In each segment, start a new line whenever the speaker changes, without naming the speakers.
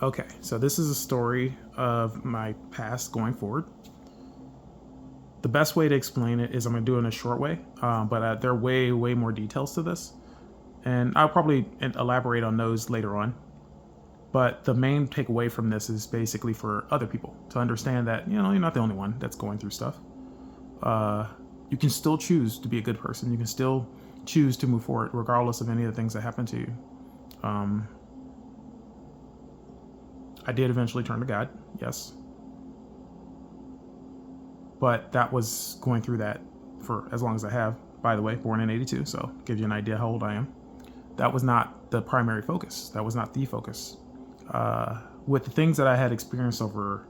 Okay, so this is a story of my past going forward. The best way to explain it is I'm going to do it in a short way, but there are way more details to this, and I'll probably elaborate on those later on. But the main takeaway from this is basically for other people to understand that you're not the only one that's going through stuff. Uh, you can still choose to be a good person. You can still choose to move forward regardless of any of the things that happen to you. Um, I did eventually turn to God, yes, but that was going through that for as long as I have. By the way, born in '82, so give you an idea how old I am. That was not the primary focus. That was not the focus. With the things that I had experienced over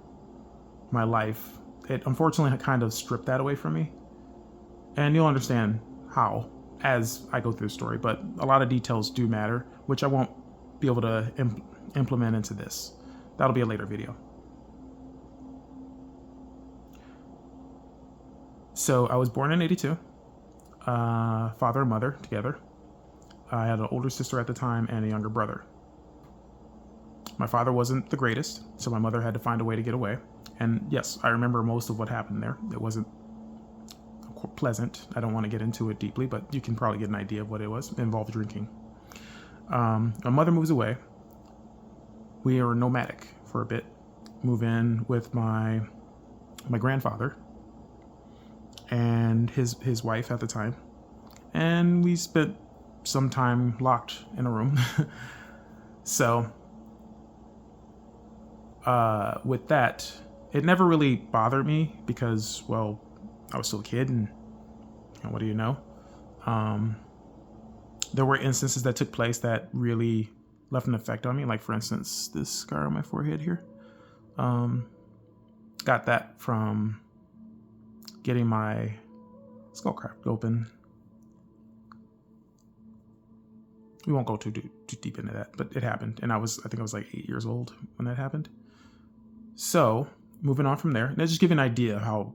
my life, it unfortunately kind of stripped that away from me. And you'll understand how as I go through the story, but a lot of details do matter, which I won't be able to implement into this. That'll be a later video. So I was born in '82, father and mother together. I had an older sister at the time and a younger brother. My father wasn't the greatest, so my mother had to find a way to get away. And yes, I remember most of what happened there. It wasn't pleasant. I don't want to get into it deeply, but you can probably get an idea of what it was. It involved drinking. My mother moves away. We are nomadic for a bit. Move in with my grandfather and his wife at the time, and we spent some time locked in a room. So with that, it never really bothered me because, well, I was still a kid, and what do you know? There were instances that took place that really left an effect on me. Like, for instance, this scar on my forehead here. Got that from getting my skull cracked open. We won't go too deep into that, but it happened, and I think I was like 8 years old when that happened. So moving on from there, and just give you an idea of how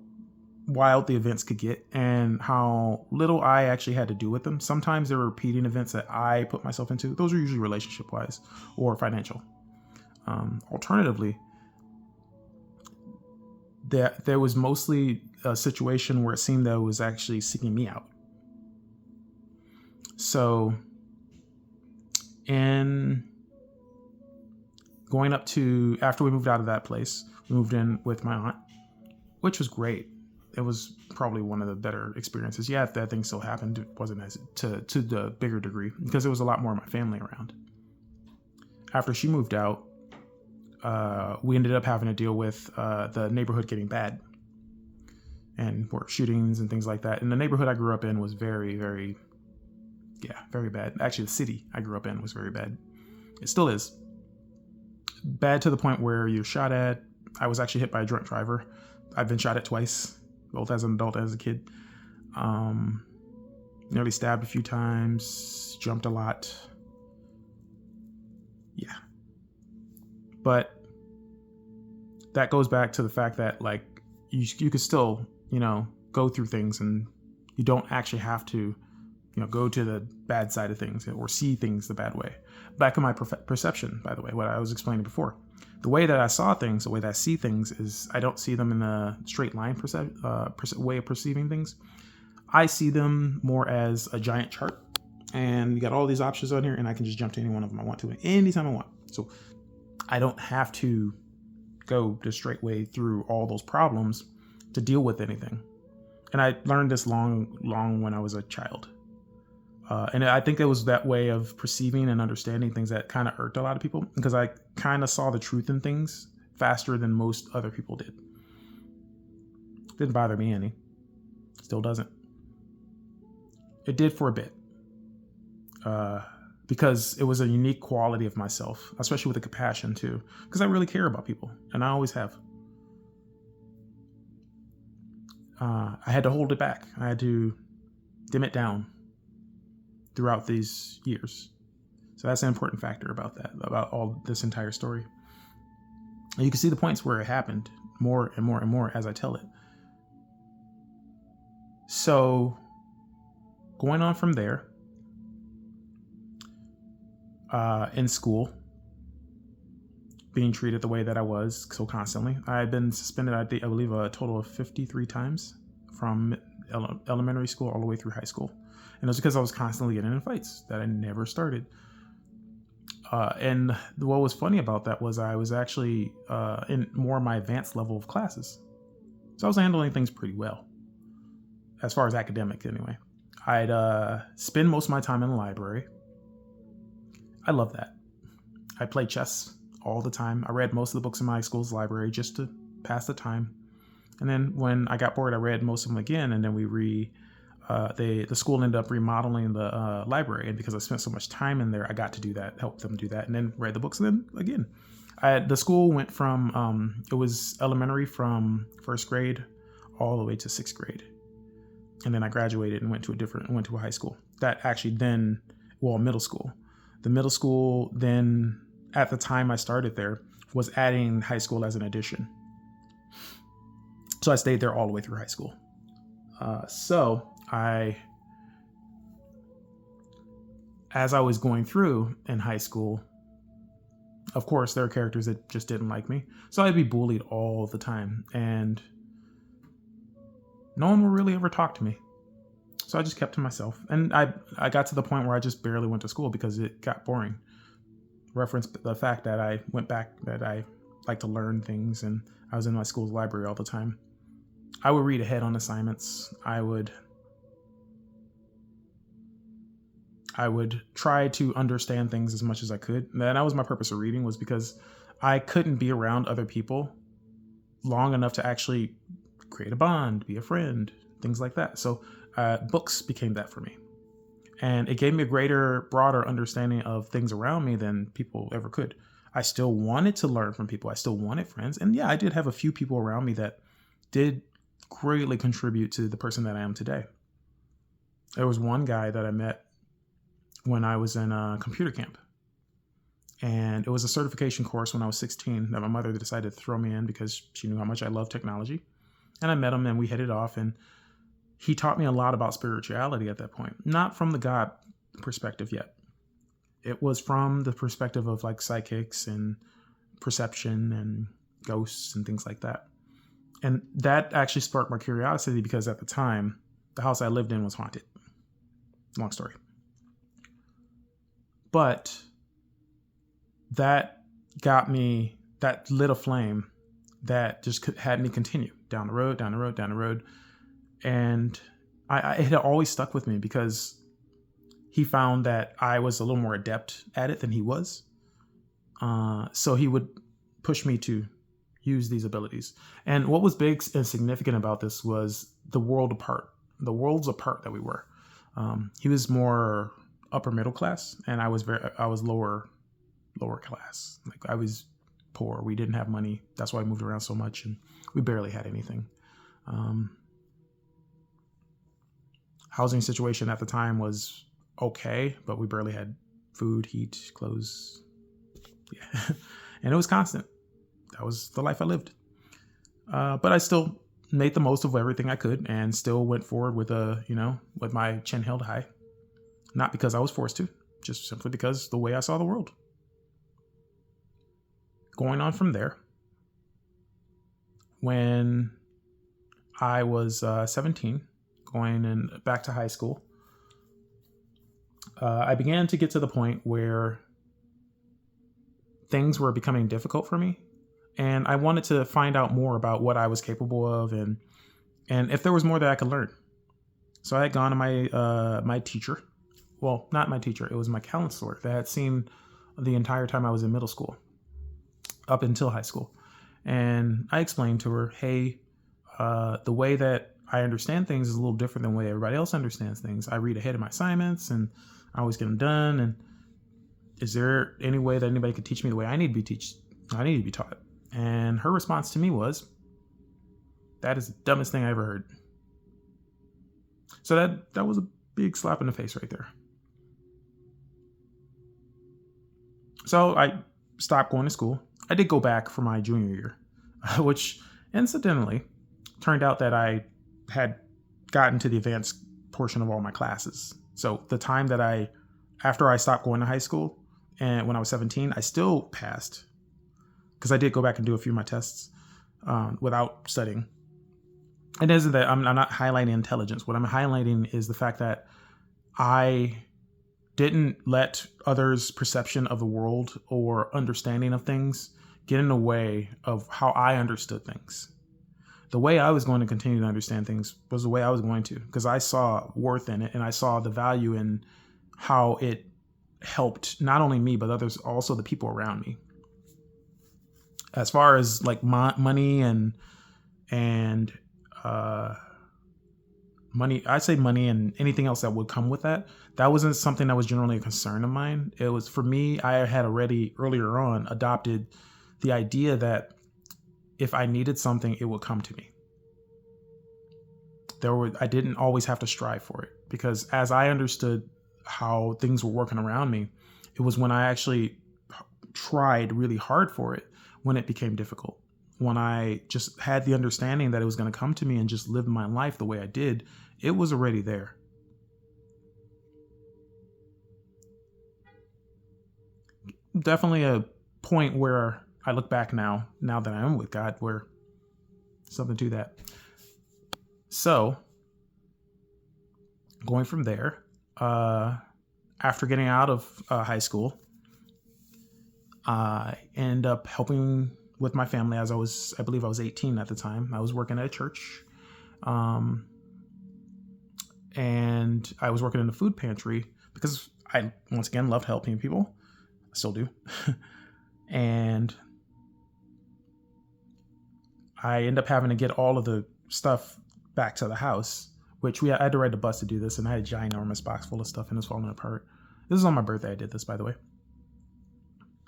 wild the events could get and how little I actually had to do with them. Sometimes there were repeating events that I put myself into. Those are usually relationship wise or financial. Alternatively, there was mostly a situation where it seemed that it was actually seeking me out. So in going up to, after we moved out of that place, we moved in with my aunt, which was great. It was probably one of the better experiences. Yeah, that thing still happened. It wasn't as to the bigger degree because there was a lot more of my family around. After she moved out, we ended up having to deal with the neighborhood getting bad, and more shootings and things like that. And the neighborhood I grew up in was very bad. Actually, the city I grew up in was very bad. It still is bad to the point where you're shot at. I was actually hit by a drunk driver. I've been shot at twice, both as an adult and as a kid. Nearly stabbed a few times, jumped a lot. Yeah. But that goes back to the fact that, like, you could still, go through things, and you don't actually have to, go to the bad side of things or see things the bad way. Back in my perception, by the way, what I was explaining before. The way that I saw things, the way that I see things is I don't see them in a straight line way of perceiving things. I see them more as a giant chart, and you got all these options on here, and I can just jump to any one of them I want to anytime I want. So I don't have to go the straight way through all those problems to deal with anything. And I learned this long when I was a child. And I think it was that way of perceiving and understanding things that kind of irked a lot of people, because I kind of saw the truth in things faster than most other people did. Didn't bother me any. Still doesn't. It did for a bit. Because it was a unique quality of myself, especially with the compassion too, because I really care about people, and I always have. I had to hold it back. I had to dim it down throughout these years. So that's an important factor about that, about all this entire story. And you can see the points where it happened more and more as I tell it. So going on from there, in school, being treated the way that I was so constantly. I had been suspended, I believe, a total of 53 times from elementary school all the way through high school. And it was because I was constantly getting in fights that I never started. And what was funny about that was I was actually in more of my advanced level of classes. So I was handling things pretty well, as far as academic anyway. I'd spend most of my time in the library. I love that. I played chess all the time. I read most of the books in my school's library just to pass the time. And then when I got bored, I read most of them again. And then the school ended up remodeling the library. And because I spent so much time in there, I got to do that, help them do that, and then read the books. And then again, the school went from, it was elementary from first grade all the way to sixth grade. And then I graduated and went to a high school. Middle school. The middle school then, at the time I started there, was adding high school as an addition. So I stayed there all the way through high school. As I was going through in high school, of course, there are characters that just didn't like me. So I'd be bullied all the time. And no one would really ever talk to me. So I just kept to myself. And I got to the point where I just barely went to school because it got boring. Reference the fact that I went back, that I like to learn things, and I was in my school's library all the time. I would read ahead on assignments. I would try to understand things as much as I could. And that was my purpose of reading, was because I couldn't be around other people long enough to actually create a bond, be a friend, things like that. So books became that for me. And it gave me a greater, broader understanding of things around me than people ever could. I still wanted to learn from people. I still wanted friends. And yeah, I did have a few people around me that did greatly contribute to the person that I am today. There was one guy that I met when I was in a computer camp. And it was a certification course when I was 16 that my mother decided to throw me in because she knew how much I love technology. And I met him and we hit it off, and he taught me a lot about spirituality at that point. Not from the God perspective yet. It was from the perspective of like psychics and perception and ghosts and things like that. And that actually sparked my curiosity because at the time, the house I lived in was haunted. Long story. But that lit a flame that just had me continue down the road. And it had always stuck with me because he found that I was a little more adept at it than he was. So he would push me to use these abilities. And what was big and significant about this was the worlds apart that we were. He was more upper middle class, and I was lower class. Like, I was poor. We didn't have money. That's why I moved around so much, and we barely had anything. Housing situation at the time was okay, but we barely had food, heat, clothes. Yeah. And it was constant. That was the life I lived. But I still made the most of everything I could and still went forward with my chin held high. Not because I was forced to, just simply because the way I saw the world. Going on from there, when I was 17, going back to high school, I began to get to the point where things were becoming difficult for me. And I wanted to find out more about what I was capable of and if there was more that I could learn. So I had gone to my teacher. Well, not my teacher. It was my counselor that had seen the entire time I was in middle school up until high school. And I explained to her, hey, the way that I understand things is a little different than the way everybody else understands things. I read ahead of my assignments and I always get them done. And is there any way that anybody could teach me the way I need to be taught? And her response to me was, that is the dumbest thing I ever heard. So that was a big slap in the face right there. So I stopped going to school. I did go back for my junior year, which incidentally turned out that I had gotten to the advanced portion of all my classes. So the time after I stopped going to high school and when I was 17, I still passed because I did go back and do a few of my tests without studying. It isn't that I'm not highlighting intelligence. What I'm highlighting is the fact that I didn't let others' perception of the world or understanding of things get in the way of how I understood things. The way I was going to continue to understand things was the way I was going to, because I saw worth in it and I saw the value in how it helped not only me, but others, also the people around me. As far as like money and money, I'd say money and anything else that would come with that. That wasn't something that was generally a concern of mine. It was, for me, I had already earlier on adopted the idea that if I needed something, it would come to me. I didn't always have to strive for it, because as I understood how things were working around me, it was when I actually tried really hard for it when it became difficult. When I just had the understanding that it was going to come to me and just live my life the way I did, it was already there. Definitely a point where I look back now that I am with God, where something to that. So going from there, after getting out of high school, I ended up helping with my family as I believe I was 18 at the time. I was working at a church. And I was working in the food pantry because I, once again, loved helping people. I still do. And I end up having to get all of the stuff back to the house, which I had to ride the bus to do this, and I had a ginormous box full of stuff and it was falling apart. This is on my birthday I did this, by the way.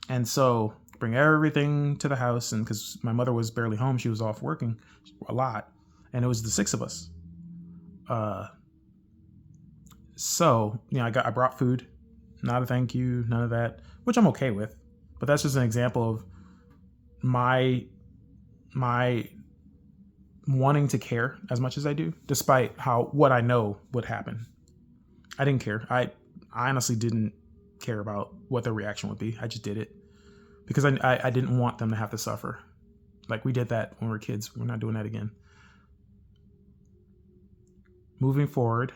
And so bring everything to the house, and because my mother was barely home, she was off working a lot, and it was the 6 of us. So, I brought food, not a thank you, none of that, which I'm okay with. But that's just an example of my wanting to care as much as I do, despite what I know would happen. I didn't care. I honestly didn't care about what their reaction would be. I just did it because I didn't want them to have to suffer. Like, we did that when we were kids. We're not doing that again. Moving forward,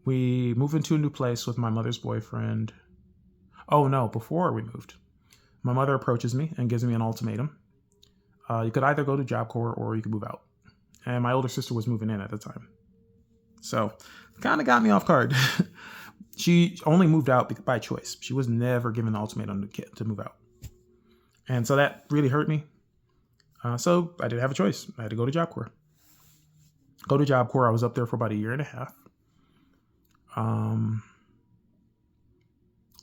we moved into a new place with my mother's boyfriend. Oh no, before we moved, my mother approaches me and gives me an ultimatum. You could either go to Job Corps or you could move out. And my older sister was moving in at the time. So kind of got me off guard. She only moved out by choice. She was never given the ultimatum to move out. And so that really hurt me. So I didn't have a choice. I had to go to Job Corps. Go to Job Corps. I was up there for about a year and a half.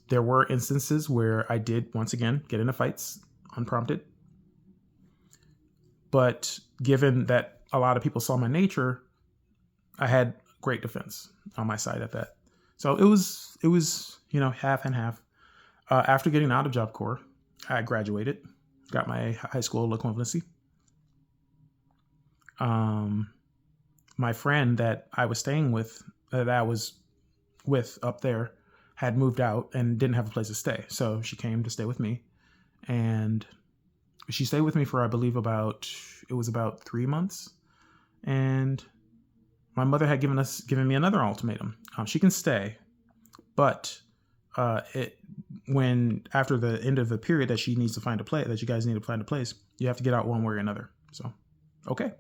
There were instances where I did, once again, get into fights unprompted. But given that a lot of people saw my nature, I had great defense on my side at that. So it was half and half. After getting out of Job Corps, I graduated, got my high school equivalency. My friend that I was staying with, that I was with up there, had moved out and didn't have a place to stay. So she came to stay with me, and she stayed with me for, I believe, about 3 months. And my mother had given me another ultimatum. She can stay, but after the end of the period that she needs to find a place, that you guys need to find a place, you have to get out one way or another. So, okay.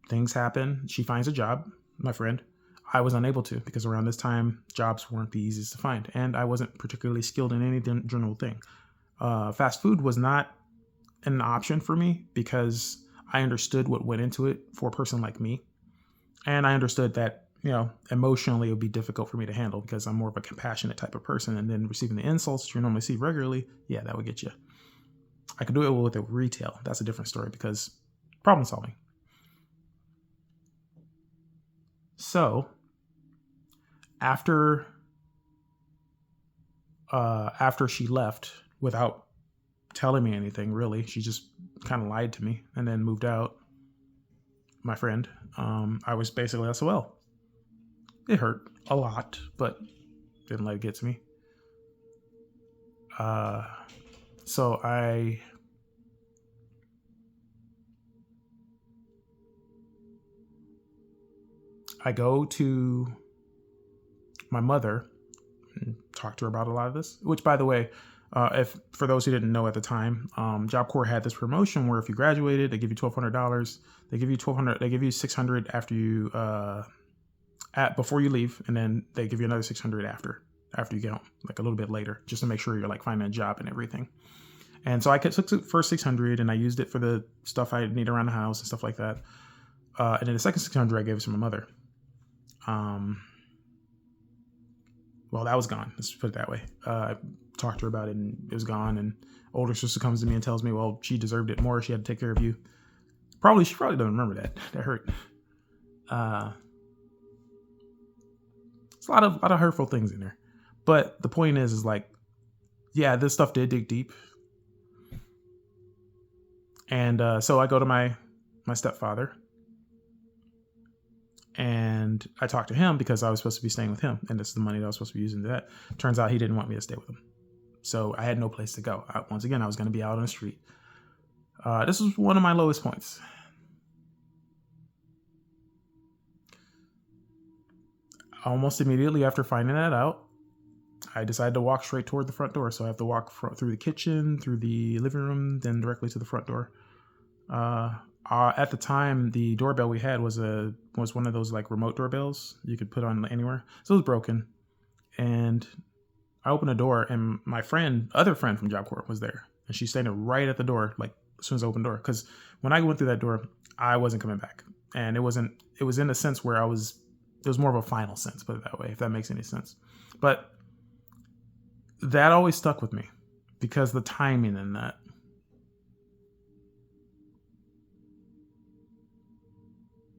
Things happen. She finds a job, my friend. I was unable to, because around this time, jobs weren't the easiest to find. And I wasn't particularly skilled in any general thing. Fast food was not an option for me because I understood what went into it for a person like me. And I understood that, emotionally it would be difficult for me to handle because I'm more of a compassionate type of person. And then receiving the insults that you normally see regularly, yeah, that would get you. I could do it with a retail. That's a different story because problem solving. So after she left without telling me anything, really, she just kind of lied to me and then moved out. My friend, I was basically SOL. It hurt a lot, but Didn't let it get to me. So I go to my mother and talk to her about a lot of this, which, by the way, if for those who didn't know at the time, Job Corps had this promotion where if you graduated, they give you $1,200. They give you $1,200. They give you $600 after you before you leave, and then they give you another $600 after you get home, like a little bit later, just to make sure you're like finding a job and everything. And so I took the first $600 and I used it for the stuff I need around the house and stuff like that. And then the second $600 I gave it to my mother. Well, that was gone. Let's put it that way. I talked to her about it and it was gone. And older sister comes to me and tells me, well, she deserved it more. She had to take care of you. She probably doesn't remember that. That hurt. It's a lot of hurtful things in there. But the point is like, yeah, this stuff did dig deep. And so I go to my stepfather. And I talked to him because I was supposed to be staying with him. And this is the money that I was supposed to be using to that. Turns out he didn't want me to stay with him. So I had no place to go. Once again, I was going to be out on the street. This was one of my lowest points. Almost immediately after finding that out, I decided to walk straight toward the front door. So I have to walk through the kitchen, through the living room, then directly to the front door. At the time, the doorbell we had was one of those like remote doorbells you could put on anywhere. So it was broken. And I opened the door and my other friend from Job Corps was there. And she's standing right at the door, like as soon as I opened the door. Because when I went through that door, I wasn't coming back. And it was in a sense where it was more of a final sense, put it that way, if that makes any sense. But that always stuck with me because the timing in that.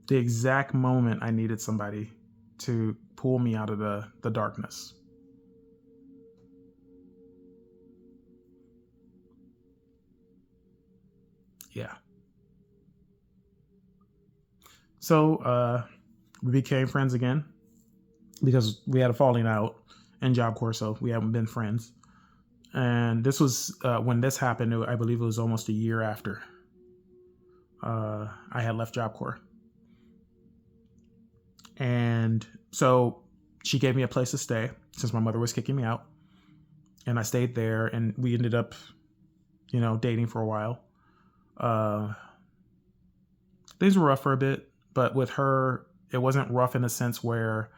The exact moment I needed somebody to pull me out of the darkness. Yeah. So we became friends again because we had a falling out in Job Corps, so we haven't been friends. And this was when this happened. I believe it was almost a year after I had left Job Corps. And so she gave me a place to stay since my mother was kicking me out. And I stayed there and we ended up, dating for a while. Things were rough for a bit, but with her, it wasn't rough in a sense where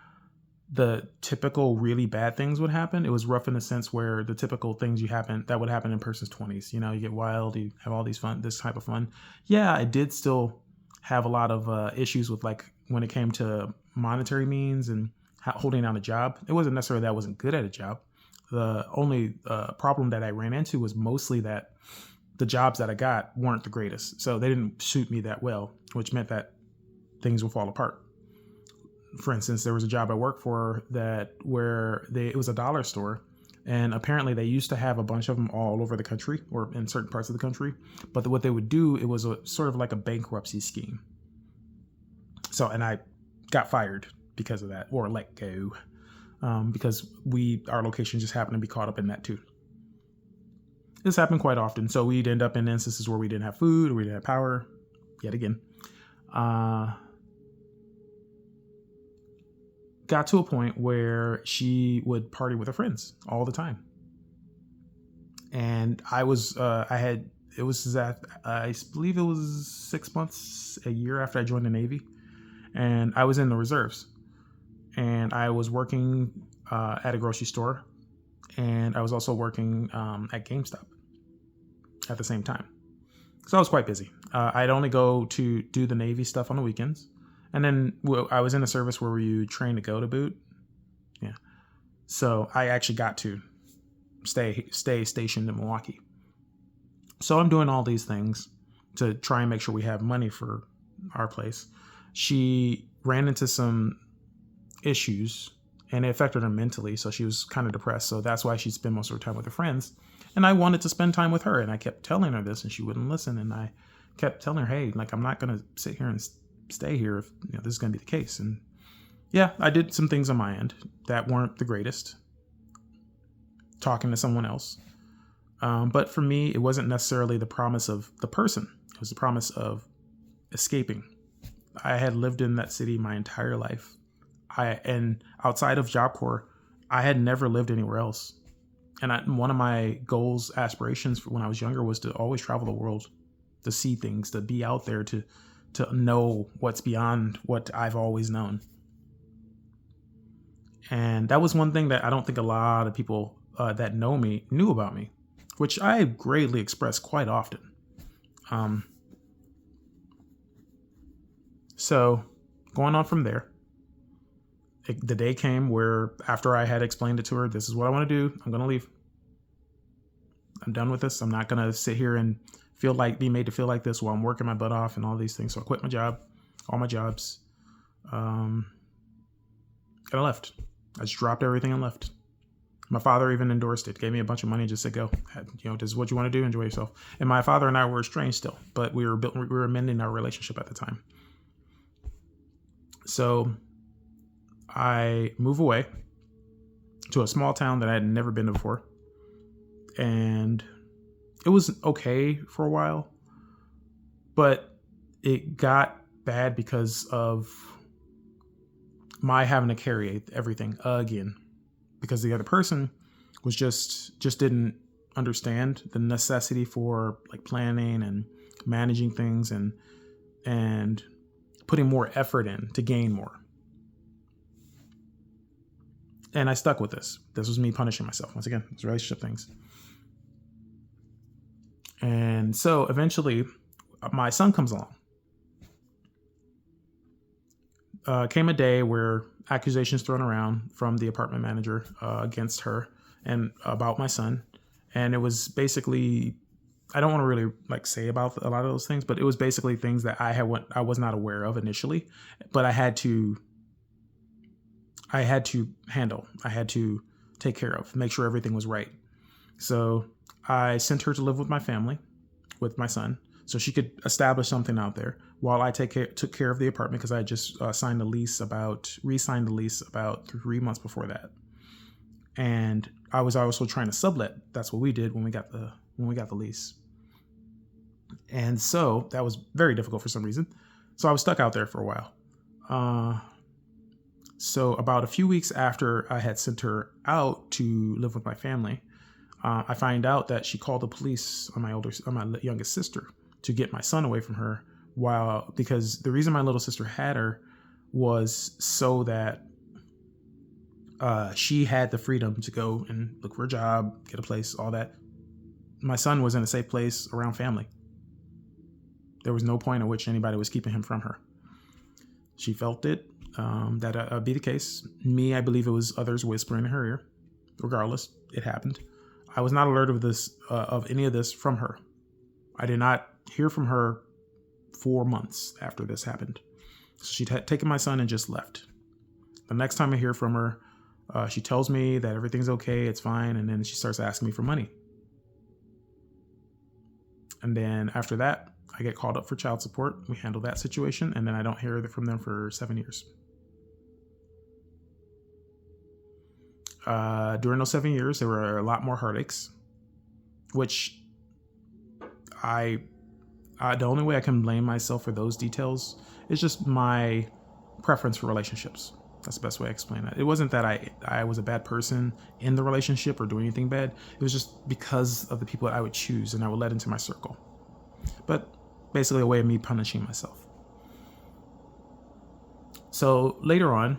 the typical really bad things would happen. It was rough in the sense where the typical things that would happen in a person's 20s. You get wild, you have all this type of fun. Yeah, I did still have a lot of issues with like when it came to monetary means and holding down a job. It wasn't necessarily that I wasn't good at a job. The only problem that I ran into was mostly that the jobs that I got weren't the greatest. So they didn't suit me that well, which meant that things would fall apart. For instance, there was a job I worked for where it was a dollar store. And apparently they used to have a bunch of them all over the country or in certain parts of the country. But what they would do, it was sort of like a bankruptcy scheme. So, and I got fired because of that, or let go, because our location just happened to be caught up in that too. This happened quite often. So we'd end up in instances where we didn't have food or we didn't have power yet again. Got to a point where she would party with her friends all the time. And I believe it was 6 months, a year after I joined the Navy. And I was in the reserves. And I was working at a grocery store. And I was also working at GameStop at the same time. So I was quite busy. I'd only go to do the Navy stuff on the weekends. And then I was in a service where you train to go to boot. Yeah. So I actually got to stay stationed in Milwaukee. So I'm doing all these things to try and make sure we have money for our place. She ran into some issues and it affected her mentally. So she was kind of depressed. So that's why she'd spend most of her time with her friends. And I wanted to spend time with her. And I kept telling her this and she wouldn't listen. And I kept telling her, hey, like, I'm not going to sit here and stay here if this is going to be the case. And yeah, I did some things on my end that weren't the greatest. talking to someone else. But for me, it wasn't necessarily the promise of the person. It was the promise of escaping. I had lived in that city my entire life. And outside of Job Corps, I had never lived anywhere else. And one of my goals, aspirations when I was younger was to always travel the world, to see things, to be out there, to know what's beyond what I've always known. And that was one thing that I don't think a lot of people that know me knew about me, which I greatly express quite often. So going on from there, the day came where after I had explained it to her, this is what I want to do. I'm going to leave. I'm done with this. I'm not going to sit here and be made to feel like this while I'm working my butt off and all these things. So I quit my job, all my jobs. And I left. I just dropped everything and left. My father even endorsed it, gave me a bunch of money, just said, go, this is what you want to do. Enjoy yourself. And my father and I were estranged still, but we were mending our relationship at the time. So I move away to a small town that I had never been to before. And it was okay for a while, but it got bad because of my having to carry everything again, because the other person was just didn't understand the necessity for like planning and managing things and putting more effort in to gain more. And I stuck with this. This was me punishing myself. Once again, it's relationship things. And so eventually my son comes along. Came a day where accusations thrown around from the apartment manager against her and about my son. And it was basically, I don't want to really say about a lot of those things, but it was basically things that I was not aware of initially, but I had to handle. I had to take care of, make sure everything was right. So I sent her to live with my family, with my son, so she could establish something out there while I took care of the apartment, because I had just re-signed the lease about 3 months before that. And I was also trying to sublet. That's what we did when we got the lease. And so that was very difficult for some reason. So I was stuck out there for a while. So about a few weeks after I had sent her out to live with my family, I find out that she called the police on my youngest sister to get my son away from her, because the reason my little sister had her was so that she had the freedom to go and look for a job, get a place, all that. My son was in a safe place around family. There was no point at which anybody was keeping him from her. She felt it, that would be the case. Me, I believe it was others whispering in her ear. Regardless, it happened. I was not alert of any of this from her. I did not hear from her 4 months after this happened. So she'd taken my son and just left. The next time I hear from her, she tells me that everything's okay, it's fine, and then she starts asking me for money. And then after that, I get called up for child support. We handle that situation, and then I don't hear from them for 7 years. During those 7 years, there were a lot more heartaches, which the only way I can blame myself for those details is just my preference for relationships. That's the best way I explain that. It wasn't that I was a bad person in the relationship or doing anything bad. It was just because of the people that I would choose and I would let into my circle. But basically a way of me punishing myself. So later on,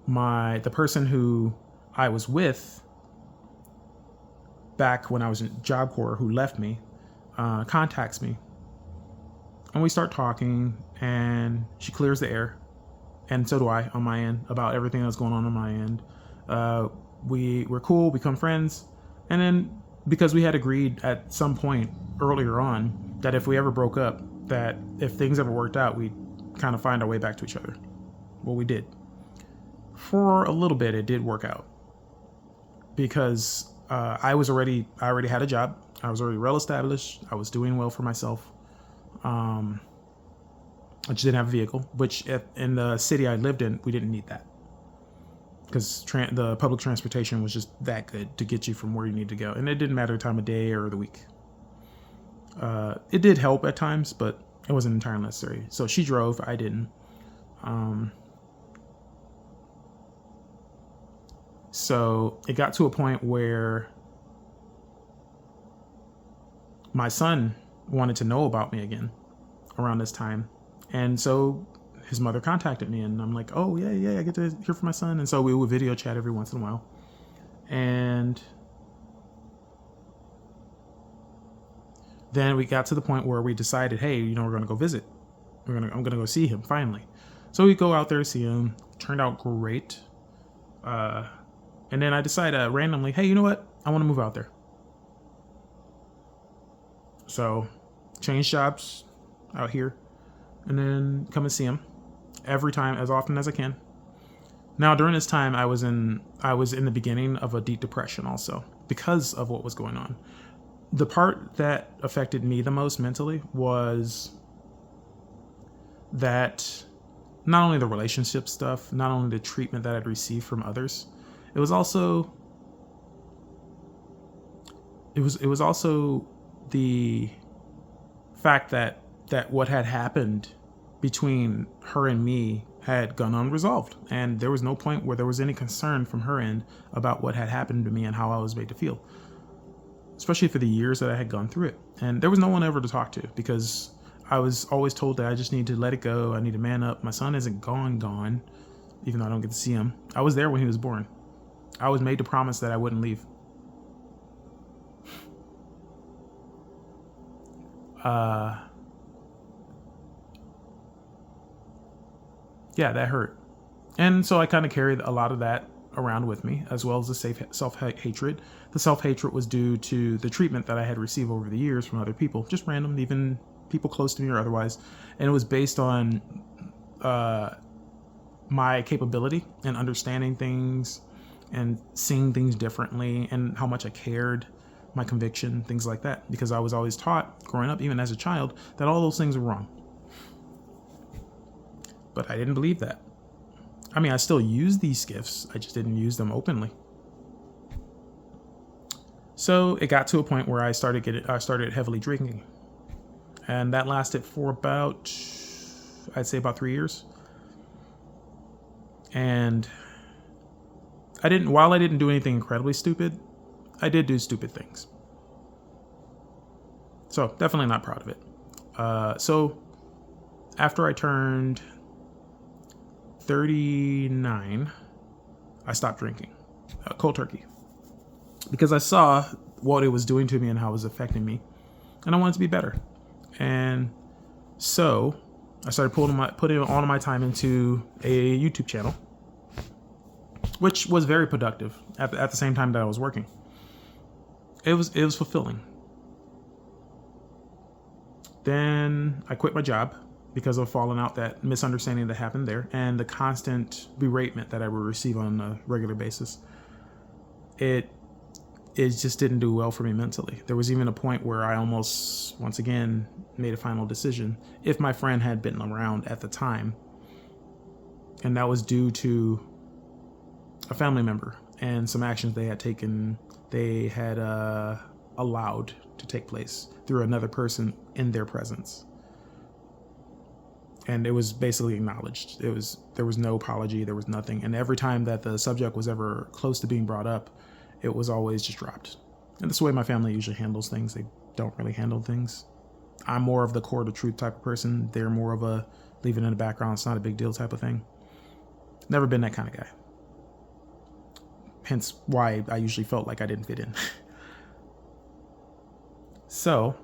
the person who I was with back when I was in Job Corps, who left me, contacts me. And we start talking, and she clears the air. And so do I on my end about everything that's going on my end. We're cool, become friends. And then because we had agreed at some point earlier on that if we ever broke up, that if things ever worked out, we'd kind of find our way back to each other. Well, we did. For a little bit, it did work out. Because I already had a job. I was already well established. I was doing well for myself. I just didn't have a vehicle, which in the city I lived in, we didn't need that. because the public transportation was just that good to get you from where you need to go. And it didn't matter the time of day or the week. It did help at times, but it wasn't entirely necessary. So she drove, I didn't. So it got to a point where my son wanted to know about me again around this time. And so his mother contacted me, and I'm like, oh, yeah, I get to hear from my son. And so we would video chat every once in a while. And then we got to the point where we decided, hey, we're going to go visit. I'm going to go see him finally. So we go out there to see him. Turned out great. And then I decided randomly, hey, you know what? I want to move out there. So change jobs out here and then come and see him every time, as often as I can. Now, during this time, I was in the beginning of a deep depression also because of what was going on. The part that affected me the most mentally was that not only the relationship stuff, not only the treatment that I'd received from others, it was also the fact that what had happened between her and me had gone unresolved, and there was no point where there was any concern from her end about what had happened to me and how I was made to feel, especially for the years that I had gone through it. And there was no one ever to talk to because I was always told that I just need to let it go. I need to man up. My son isn't gone, even though I don't get to see him. I was there when he was born. I was made to promise that I wouldn't leave. Yeah, that hurt. And so I kind of carried a lot of that around with me, as well as the self-hatred. The self-hatred was due to the treatment that I had received over the years from other people, just random, even people close to me or otherwise. And it was based on my capability and understanding things and seeing things differently and how much I cared, my conviction, things like that. Because I was always taught growing up, even as a child, that all those things were wrong. But I didn't believe that. I mean, I still use these gifts. I just didn't use them openly. So it got to a point where I started heavily drinking. And that lasted for about 3 years. And while I didn't do anything incredibly stupid, I did do stupid things. So definitely not proud of it. So after I turned 39, I stopped drinking cold turkey because I saw what it was doing to me and how it was affecting me, and I wanted to be better. And so I started putting all of my time into a YouTube channel, which was very productive at the same time that I was working. It was fulfilling. Then I quit my job because of falling out, that misunderstanding that happened there, and the constant beratement that I would receive on a regular basis. It just didn't do well for me mentally. There was even a point where I almost, once again, made a final decision. If my friend had been around at the time, and that was due to a family member and some actions they had allowed to take place through another person in their presence. And it was basically acknowledged. There was no apology. There was nothing. And every time that the subject was ever close to being brought up, it was always just dropped. And that's the way my family usually handles things. They don't really handle things. I'm more of the core to truth type of person. They're more of a leave it in the background, it's not a big deal type of thing. Never been that kind of guy. Hence why I usually felt like I didn't fit in. So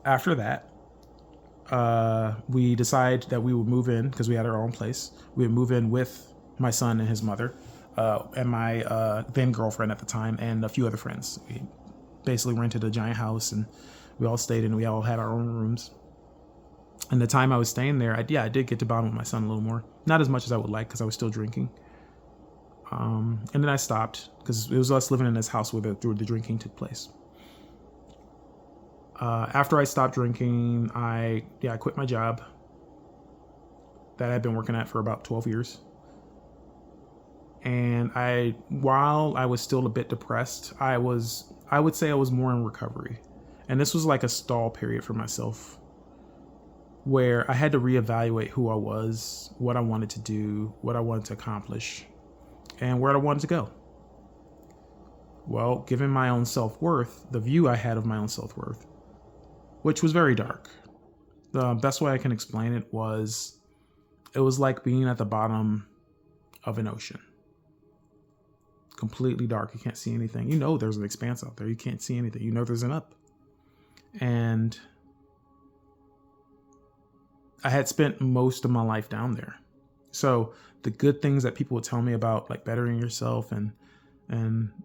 after that, we decided that we would move in because we had our own place. We would move in with my son and his mother, and my then girlfriend at the time, and a few other friends. We basically rented a giant house, and we all stayed in. We all had our own rooms. And the time I was staying there, I did get to bond with my son a little more. Not as much as I would like because I was still drinking. And then I stopped because it was us living in this house where the drinking took place. After I stopped drinking, I quit my job that I'd been working at for about 12 years. And while I was still a bit depressed, I would say I was more in recovery. And this was like a stall period for myself where I had to reevaluate who I was, what I wanted to do, what I wanted to accomplish, and where I wanted to go. Well, given my own self-worth, the view I had of my own self-worth, which was very dark. The best way I can explain it was like being at the bottom of an ocean. Completely dark. You can't see anything. You know there's an expanse out there. You can't see anything. You know there's an up. And I had spent most of my life down there. So the good things that people would tell me about like bettering yourself and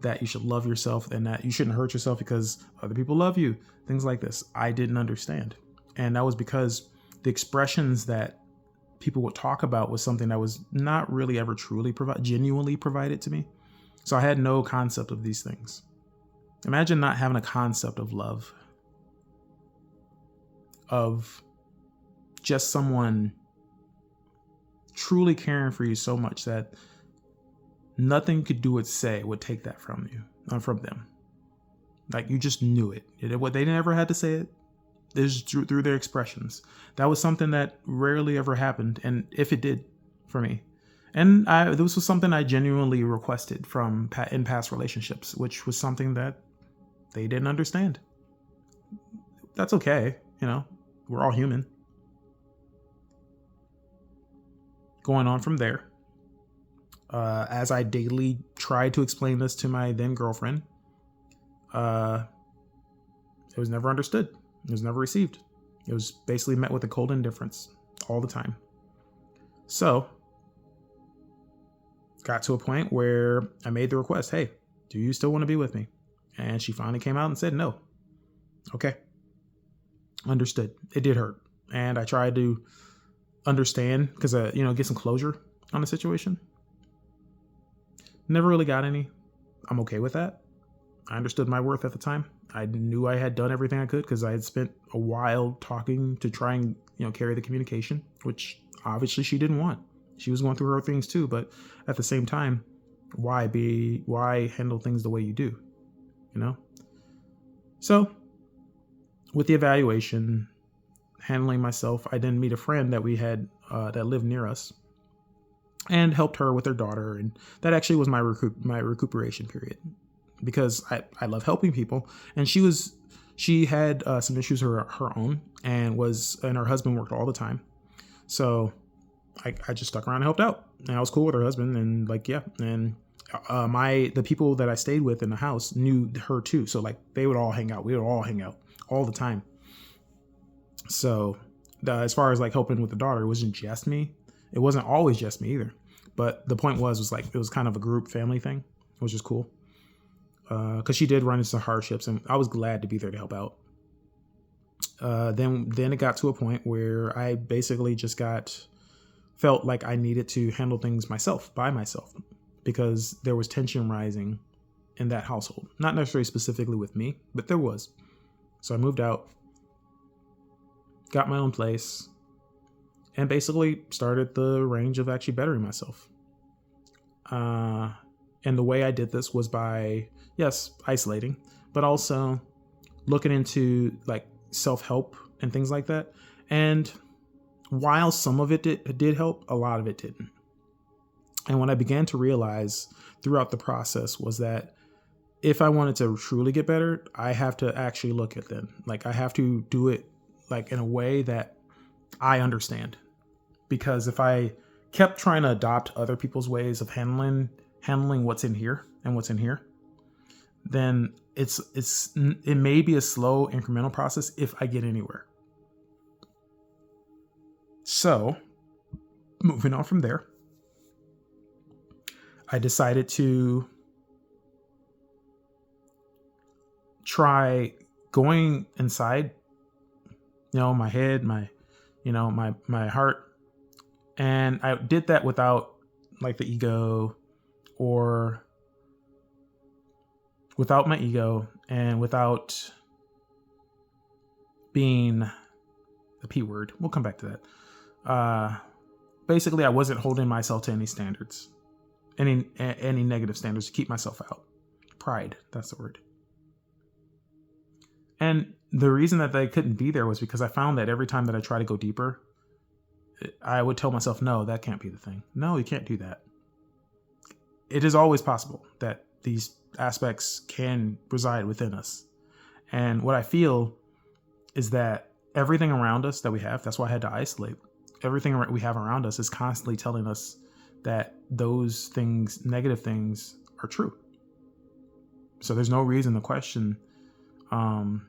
that you should love yourself and that you shouldn't hurt yourself because other people love you, things like this, I didn't understand. And that was because the expressions that people would talk about was something that was not really ever truly genuinely provided to me. So I had no concept of these things. Imagine not having a concept of love, of just someone truly caring for you so much that nothing could do or say would take that from you, from them. Like you just knew it. They never had to say it. It's through their expressions. That was something that rarely ever happened, and if it did, for me. And this was something I genuinely requested in past relationships, which was something that they didn't understand. That's okay, we're all human. Going on from there, as I daily tried to explain this to my then girlfriend, it was never understood. It was never received. It was basically met with a cold indifference all the time. So, got to a point where I made the request, hey, do you still want to be with me? And she finally came out and said no. Okay. Understood. It did hurt. And I tried to understand because, get some closure on the situation. Never really got any. I'm okay with that. I understood my worth at the time. I knew I had done everything I could because I had spent a while talking to try and, carry the communication, which obviously she didn't want. She was going through her things too, but at the same time, why handle things the way you do, So with the evaluation, handling myself, I then meet a friend that we had that lived near us and helped her with her daughter. And that actually was my recuperation period because I love helping people. And she had some issues of her own and her husband worked all the time. So I just stuck around and helped out. And I was cool with her husband and And the people that I stayed with in the house knew her too. So they would all hang out. We would all hang out all the time. So as far as helping with the daughter, it wasn't just me. It wasn't always just me either. But the point was it was kind of a group family thing, which is cool. Because she did run into some hardships and I was glad to be there to help out. Then it got to a point where I basically just felt like I needed to handle things by myself, because there was tension rising in that household. Not necessarily specifically with me, but there was. So I moved out, got my own place, and basically started the range of actually bettering myself. And the way I did this was by, yes, isolating, but also looking into self-help and things like that. And while some of it did help, a lot of it didn't. And what I began to realize throughout the process was that if I wanted to truly get better, I have to actually look at them. I have to do it in a way that I understand. Because if I kept trying to adopt other people's ways of handling what's in here and what's in here, then it may be a slow incremental process if I get anywhere. So, moving on from there, I decided to try going inside, my head, my heart. And I did that without the ego, or without my ego, and without being the P word. We'll come back to that. Basically, I wasn't holding myself to any standards. any negative standards to keep myself out. Pride, that's the word. And the reason that they couldn't be there was because I found that every time that I try to go deeper, I would tell myself, no, that can't be the thing. No, you can't do that. It is always possible that these aspects can reside within us. And what I feel is that everything around us that we have, that's why I had to isolate. Everything we have around us is constantly telling us that those things, negative things, are true. So there's no reason to question. Not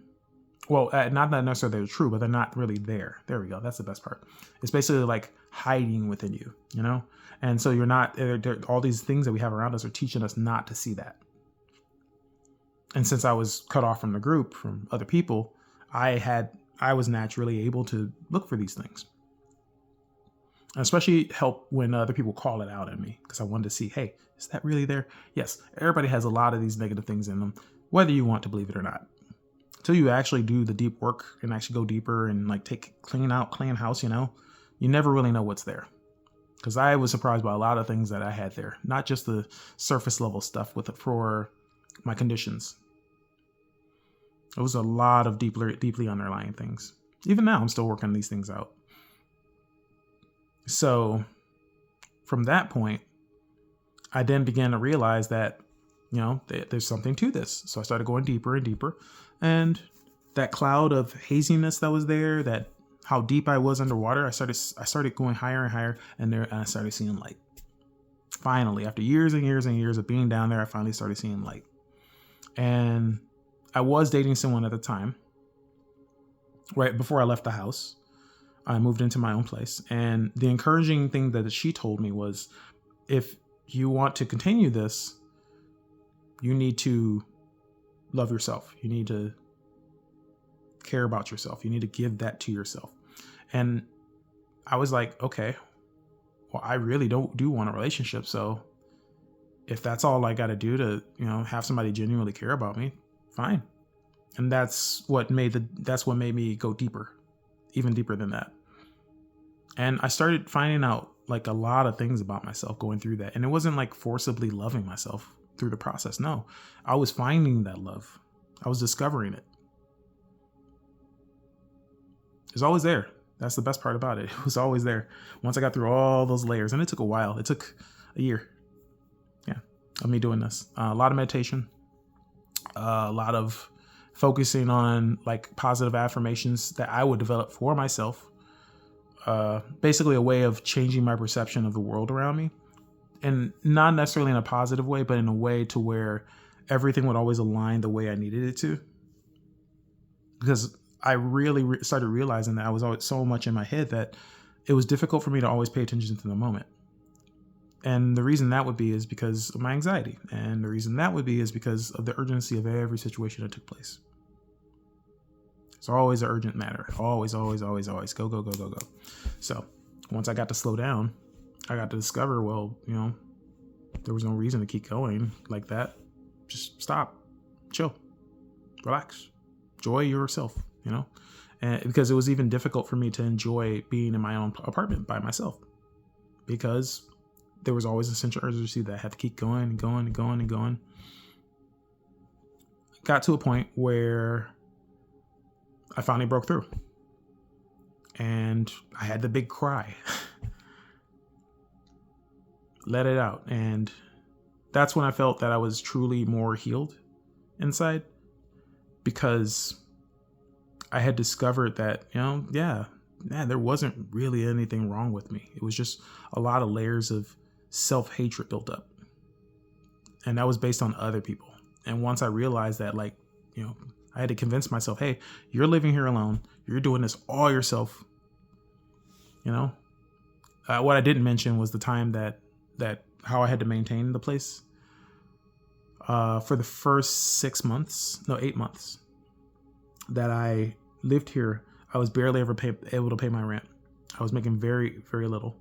that necessarily they're true, but they're not really there. There we go. That's the best part. It's basically like hiding within you, you know? And so you're not, all these things that we have around us are teaching us not to see that. And since I was cut off from the group, from other people, I was naturally able to look for these things. And especially help when other people call it out at me, because I wanted to see, hey, is that really there? Yes, everybody has a lot of these negative things in them, whether you want to believe it or not. Until you actually do the deep work and actually go deeper and like clean house, you know, you never really know what's there. Because I was surprised by a lot of things that I had there, not just the surface level stuff for my conditions. It was a lot of deeply underlying things. Even now, I'm still working these things out. So from that point, I then began to realize that, you know, there's something to this. So I started going deeper and deeper. And that cloud of haziness that was there, that how deep I was underwater, I started going higher and higher, and I started seeing light. Finally, after years and years and years of being down there, I finally started seeing light. And I was dating someone at the time, right before I left the house. I moved into my own place. And the encouraging thing that she told me was, if you want to continue this, you need to love yourself. You need to care about yourself. You need to give that to yourself. And I was like, okay, well, I really do want a relationship. So if that's all I got to do to, you know, have somebody genuinely care about me, fine. And that's what made me go deeper, even deeper than that. And I started finding out like a lot of things about myself going through that. And it wasn't like forcibly loving myself through the process. No, I was finding that love. I was discovering it. It's always there. That's the best part about it. It was always there. Once I got through all those layers, and it took a while. It took a year. Yeah, of me doing this. A lot of meditation, a lot of focusing on like positive affirmations that I would develop for myself. Basically a way of changing my perception of the world around me. And not necessarily in a positive way, but in a way to where everything would always align the way I needed it to. Because I really started realizing that I was always so much in my head that it was difficult for me to always pay attention to the moment. And the reason that would be is because of my anxiety. And the reason that would be is because of the urgency of every situation that took place. It's always an urgent matter. Always, always, always, always. Go, go, go, go, go. So once I got to slow down, I got to discover, well, you know, there was no reason to keep going like that. Just stop, chill, relax, enjoy yourself, you know, and because it was even difficult for me to enjoy being in my own apartment by myself because there was always a sense of urgency that I had to keep going and going and going and going. Got to a point where I finally broke through and I had the big cry. Let it out. And that's when I felt that I was truly more healed inside, because I had discovered that, you know, there wasn't really anything wrong with me. It was just a lot of layers of self-hatred built up. And that was based on other people. And once I realized that, like, you know, I had to convince myself, hey, you're living here alone. You're doing this all yourself. You know, what I didn't mention was the time that how I had to maintain the place. For the first 8 months that I lived here, I was barely ever able to pay my rent. I was making very, very little.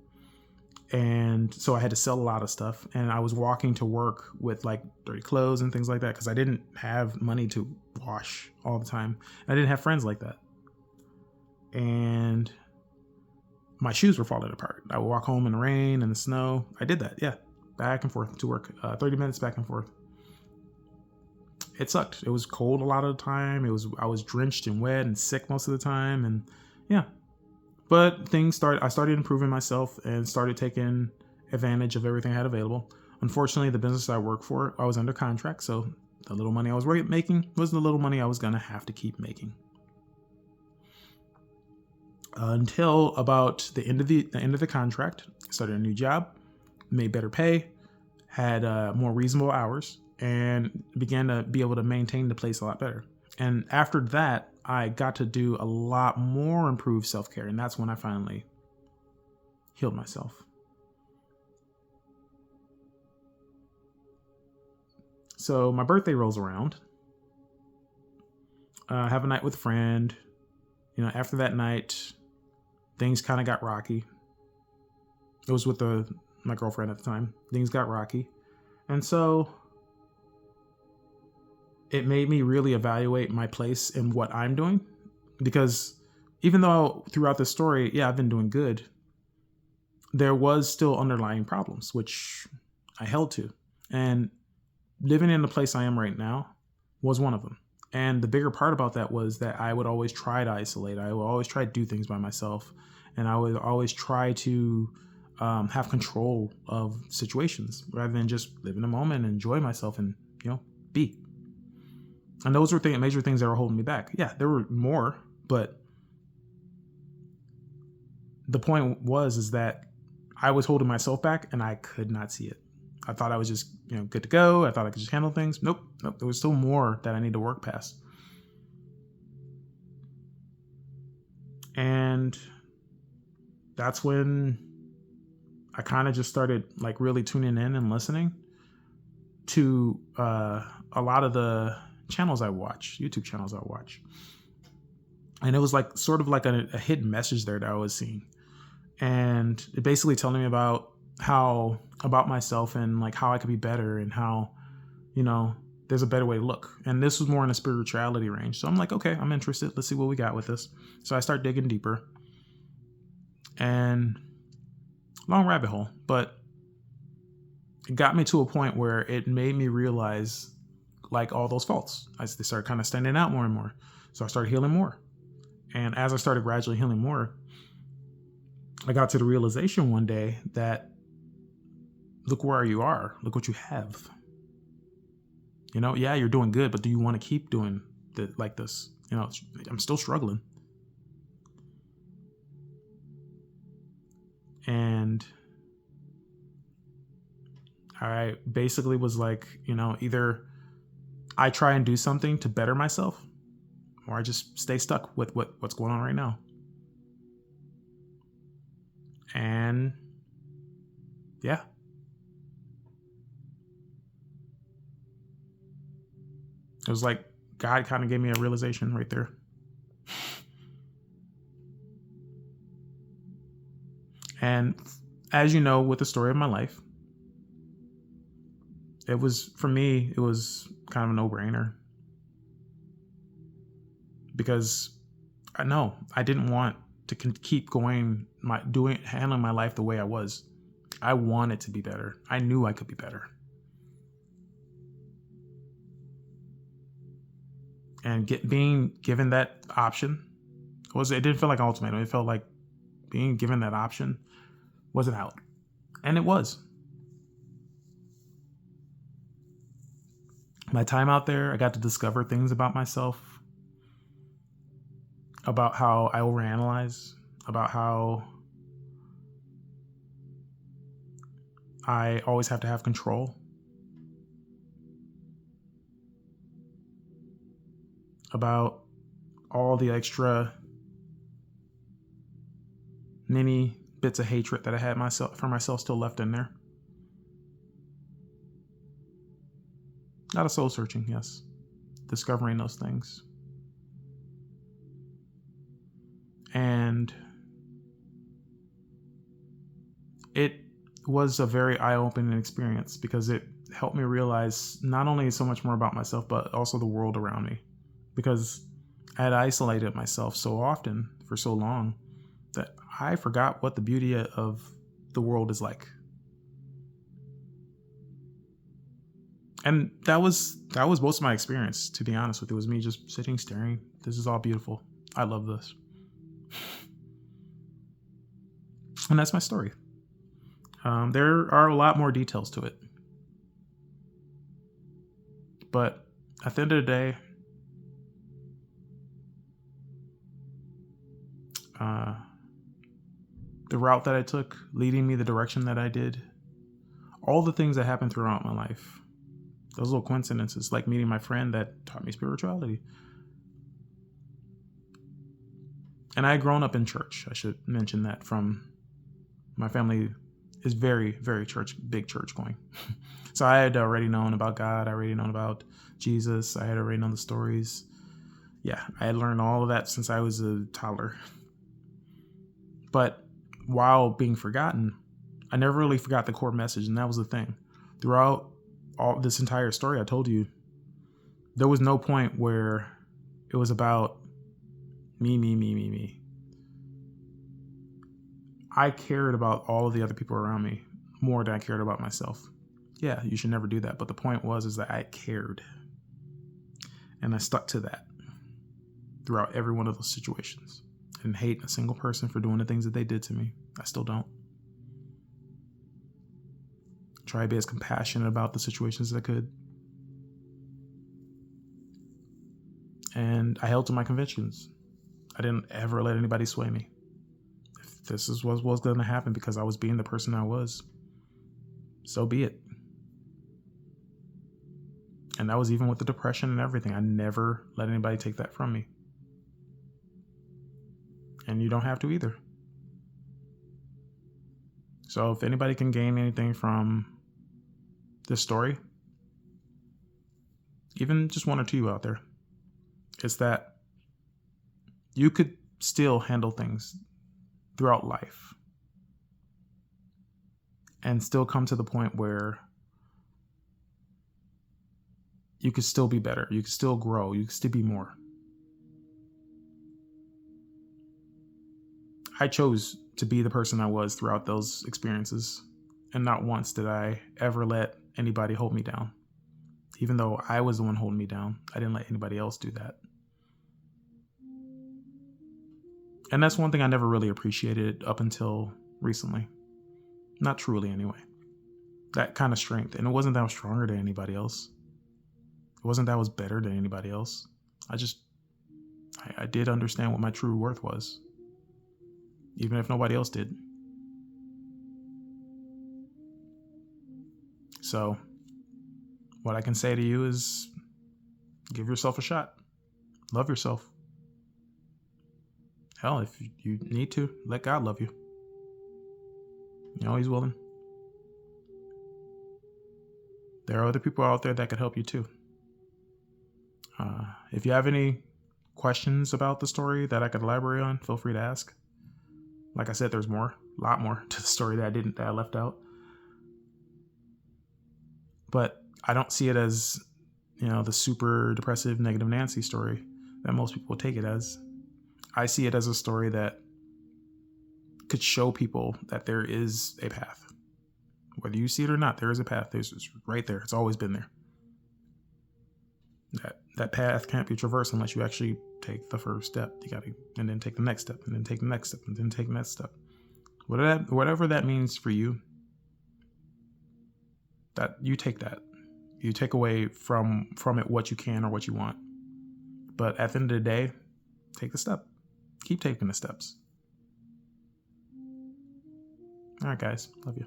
And so I had to sell a lot of stuff, and I was walking to work with like dirty clothes and things like that because I didn't have money to wash all the time. I didn't have friends like that. And my shoes were falling apart. I would walk home in the rain and the snow. I did that. Yeah. back and forth to work, 30 minutes back and forth. It sucked. It was cold a lot of the time. I was drenched and wet and sick most of the time. And yeah, but I started improving myself and started taking advantage of everything I had available. Unfortunately, the business I work for, I was under contract. So the little money I was making was the little money I was going to have to keep making. Until about the end of the contract, I started a new job, made better pay, had more reasonable hours, and began to be able to maintain the place a lot better. And after that, I got to do a lot more improved self-care, and that's when I finally healed myself. So my birthday rolls around. I have a night with a friend. After that night, things kind of got rocky. It was with my girlfriend at the time. Things got rocky. And so it made me really evaluate my place in what I'm doing. Because even though throughout this story, yeah, I've been doing good, there was still underlying problems, which I held to. And living in the place I am right now was one of them. And the bigger part about that was that I would always try to isolate. I would always try to do things by myself. And I would always try to have control of situations rather than just live in the moment and enjoy myself and, be. And those were major things that were holding me back. Yeah, there were more, but the point is that I was holding myself back and I could not see it. I thought I was just, good to go. I thought I could just handle things. Nope. There was still more that I need to work past. And that's when I kind of just started really tuning in and listening to a lot of the channels I watch, YouTube channels I watch. And it was sort of a hidden message there that I was seeing. And it basically telling me about myself and how I could be better and how, there's a better way to look. And this was more in a spirituality range. So I'm okay, I'm interested. Let's see what we got with this. So I start digging deeper. And long rabbit hole, but it got me to a point where it made me realize all those faults. They started kind of standing out more and more. So I started healing more. And as I started gradually healing more, I got to the realization one day that look where you are. Look what you have. Yeah, you're doing good, but do you want to keep doing like this? I'm still struggling. And I basically was either I try and do something to better myself, or I just stay stuck with what's going on right now. And yeah. It was God kind of gave me a realization right there. And as you know, with the story of my life, for me, it was kind of a no-brainer. Because I didn't want to keep handling my life the way I was. I wanted to be better. I knew I could be better. And being given that option it didn't feel like an ultimatum. It felt like being given that option was an out. And it was. My time out there, I got to discover things about myself, about how I overanalyze, about how I always have to have control, about all the extra many bits of hatred that I had for myself still left in there. A lot of soul searching, yes. Discovering those things. And it was a very eye-opening experience because it helped me realize not only so much more about myself, but also the world around me. Because I had isolated myself so often for so long that I forgot what the beauty of the world is like. And that was most of my experience, to be honest with you. It was me just sitting, staring. This is all beautiful. I love this. And that's my story. There are a lot more details to it. But at the end of the day, the route that I took, leading me the direction that I did, all the things that happened throughout my life, those little coincidences, like meeting my friend that taught me spirituality. And I had grown up in church. I should mention that. From my family is very, very big church going. So I had already known about God. I already known about Jesus. I had already known the stories. Yeah, I had learned all of that since I was a toddler. But while being forgotten, I never really forgot the core message. And that was the thing. Throughout all this entire story I told you, there was no point where it was about me. I cared about all of the other people around me more than I cared about myself. Yeah, you should never do that. But the point is that I cared. And I stuck to that throughout every one of those situations. I didn't hate a single person for doing the things that they did to me. I still don't. Try to be as compassionate about the situations as I could. And I held to my convictions. I didn't ever let anybody sway me. If this is what was going to happen because I was being the person I was, so be it. And that was even with the depression and everything. I never let anybody take that from me. And you don't have to either. So if anybody can gain anything from this story, even just one or two out there, it's that you could still handle things throughout life and still come to the point where you could still be better. You could still grow. You could still be more. I chose to be the person I was throughout those experiences. And not once did I ever let anybody hold me down. Even though I was the one holding me down, I didn't let anybody else do that. And that's one thing I never really appreciated up until recently. Not truly, anyway. That kind of strength. And it wasn't that I was stronger than anybody else. It wasn't that I was better than anybody else. I did understand what my true worth was. Even if nobody else did. So, what I can say to you is give yourself a shot. Love yourself. Hell, if you need to, let God love you. You know, He's willing. There are other people out there that could help you too. If you have any questions about the story that I could elaborate on, feel free to ask. Like I said, there's a lot more to the story that I left out. But I don't see it as, the super depressive, negative Nancy story that most people take it as. I see it as a story that could show people that there is a path. Whether you see it or not, there is a path. It's right there. It's always been there. That path can't be traversed unless you actually take the first step. And then take the next step, and then take the next step, and then take the next step. Whatever that means for you, that you take that. You take away from it what you can or what you want. But at the end of the day, take the step. Keep taking the steps. All right, guys. Love you.